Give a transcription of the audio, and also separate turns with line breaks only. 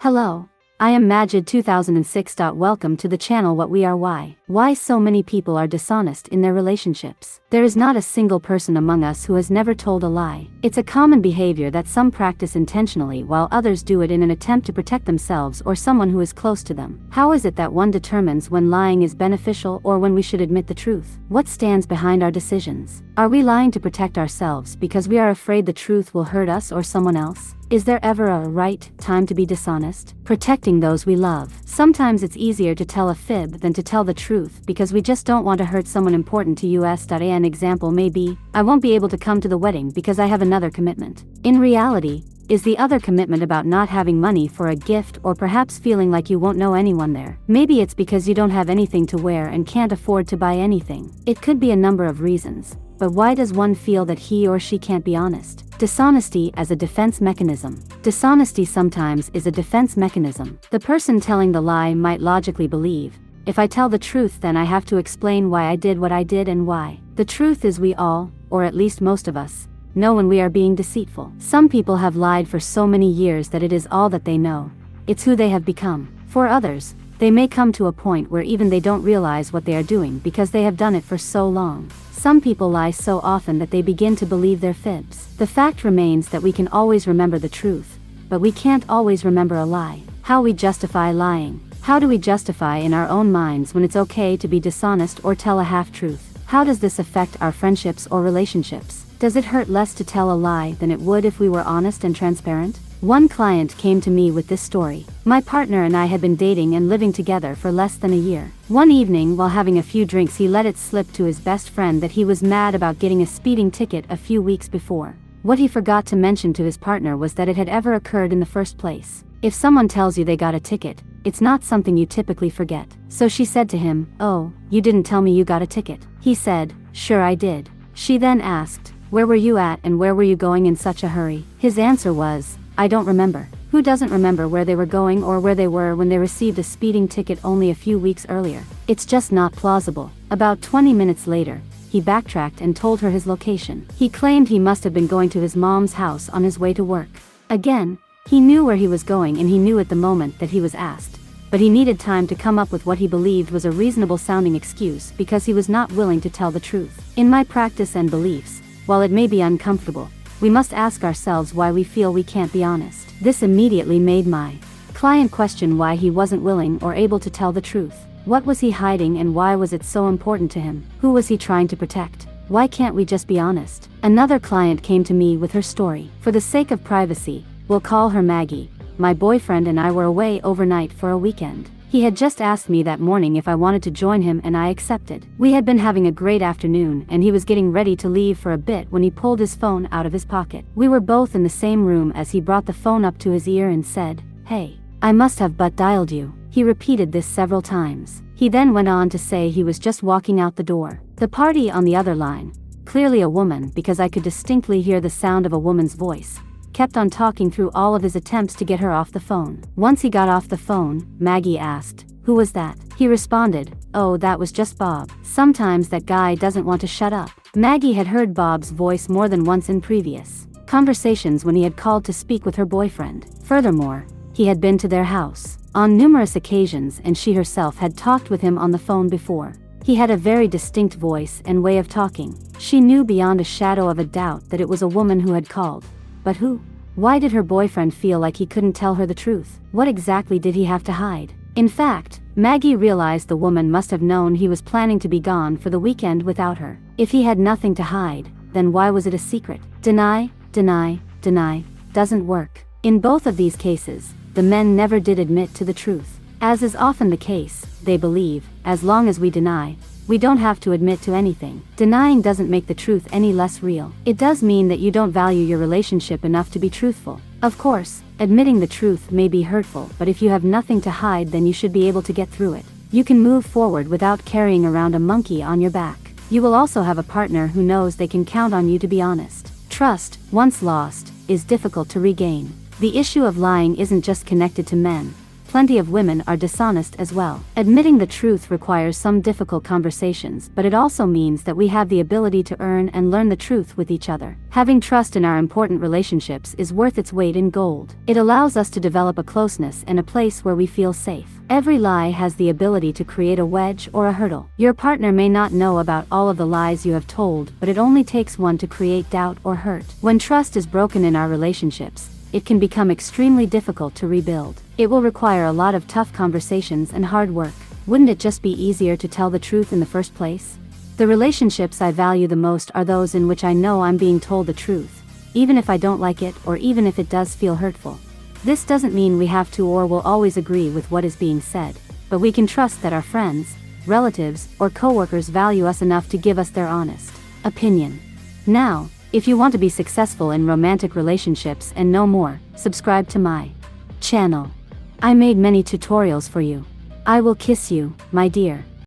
Hello, I am Majid 2006. Welcome to the channel What We Are. Why so many people are dishonest in their relationships. There is not a single person among us who has never told a lie. It's a common behavior that some practice intentionally while others do it in an attempt to protect themselves or someone who is close to them. How is it that one determines when lying is beneficial or when we should admit the truth? What stands behind our decisions? Are we lying to protect ourselves because we are afraid the truth will hurt us or someone else? Is there ever a right time to be dishonest? Protecting those we love. Sometimes it's easier to tell a fib than to tell the truth because we just don't want to hurt someone important to us. An example may be, I won't be able to come to the wedding because I have another commitment. In reality, is the other commitment about not having money for a gift or perhaps feeling like you won't know anyone there? Maybe it's because you don't have anything to wear and can't afford to buy anything. It could be a number of reasons. But why does one feel that he or she can't be honest? Dishonesty as a defense mechanism. Dishonesty sometimes is a defense mechanism. The person telling the lie might logically believe, if I tell the truth then I have to explain why I did what I did and why. The truth is we all, or at least most of us, know when we are being deceitful. Some people have lied for so many years that it is all that they know. It's who they have become. For others, they may come to a point where even they don't realize what they are doing because they have done it for so long. Some people lie so often that they begin to believe their fibs. The fact remains that we can always remember the truth, but we can't always remember a lie. How we justify lying. How do we justify in our own minds when it's okay to be dishonest or tell a half-truth? How does this affect our friendships or relationships? Does it hurt less to tell a lie than it would if we were honest and transparent? One client came to me with this story. My partner and I had been dating and living together for less than a year. One evening while having a few drinks he let it slip to his best friend that he was mad about getting a speeding ticket a few weeks before. What he forgot to mention to his partner was that it had ever occurred in the first place. If someone tells you they got a ticket, it's not something you typically forget. So she said to him, "Oh, you didn't tell me you got a ticket." He said, "Sure I did." She then asked, "Where were you at and where were you going in such a hurry?" His answer was, "I don't remember." Who doesn't remember where they were going or where they were when they received a speeding ticket only a few weeks earlier? It's just not plausible. About 20 minutes later, he backtracked and told her his location. He claimed he must have been going to his mom's house on his way to work. Again, he knew where he was going and he knew at the moment that he was asked. But he needed time to come up with what he believed was a reasonable sounding excuse because he was not willing to tell the truth. In my practice and beliefs, while it may be uncomfortable, we must ask ourselves why we feel we can't be honest. This immediately made my client question why he wasn't willing or able to tell the truth. What was he hiding and why was it so important to him? Who was he trying to protect? Why can't we just be honest? Another client came to me with her story. For the sake of privacy, we'll call her Maggie. My boyfriend and I were away overnight for a weekend. He had just asked me that morning if I wanted to join him and I accepted. We had been having a great afternoon and he was getting ready to leave for a bit when he pulled his phone out of his pocket. We were both in the same room as he brought the phone up to his ear and said, "Hey, I must have butt dialed you." He repeated this several times. He then went on to say he was just walking out the door. The party on the other line, clearly a woman because I could distinctly hear the sound of a woman's voice, kept on talking through all of his attempts to get her off the phone. Once he got off the phone, Maggie asked, "Who was that?" He responded, "Oh, that was just Bob." Sometimes that guy doesn't want to shut up. Maggie had heard Bob's voice more than once in previous conversations when he had called to speak with her boyfriend. Furthermore, he had been to their house on numerous occasions and she herself had talked with him on the phone before. He had a very distinct voice and way of talking. She knew beyond a shadow of a doubt that it was a woman who had called. But who? Why did her boyfriend feel like he couldn't tell her the truth? What exactly did he have to hide? In fact, Maggie realized the woman must have known he was planning to be gone for the weekend without her. If he had nothing to hide, then why was it a secret? Deny, deny, deny, doesn't work. In both of these cases, the men never did admit to the truth. As is often the case, they believe, as long as we deny, we don't have to admit to anything. Denying doesn't make the truth any less real. It does mean that you don't value your relationship enough to be truthful. Of course, admitting the truth may be hurtful, but if you have nothing to hide then you should be able to get through it. You can move forward without carrying around a monkey on your back. You will also have a partner who knows they can count on you to be honest. Trust, once lost, is difficult to regain. The issue of lying isn't just connected to men. plenty of women are dishonest as well. Admitting the truth requires some difficult conversations, but it also means that we have the ability to earn and learn the truth with each other. Having trust in our important relationships is worth its weight in gold. It allows us to develop a closeness and a place where we feel safe. Every lie has the ability to create a wedge or a hurdle. Your partner may not know about all of the lies you have told, but it only takes one to create doubt or hurt. When trust is broken in our relationships, it can become extremely difficult to rebuild. It will require a lot of tough conversations and hard work. Wouldn't it just be easier to tell the truth in the first place? The relationships I value the most are those in which I know I'm being told the truth, even if I don't like it or even if it does feel hurtful. This doesn't mean we have to or will always agree with what is being said, but we can trust that our friends, relatives, or coworkers value us enough to give us their honest opinion. Now, if you want to be successful in romantic relationships and know more, subscribe to my channel. I made many tutorials for you. I will kiss you, my dear.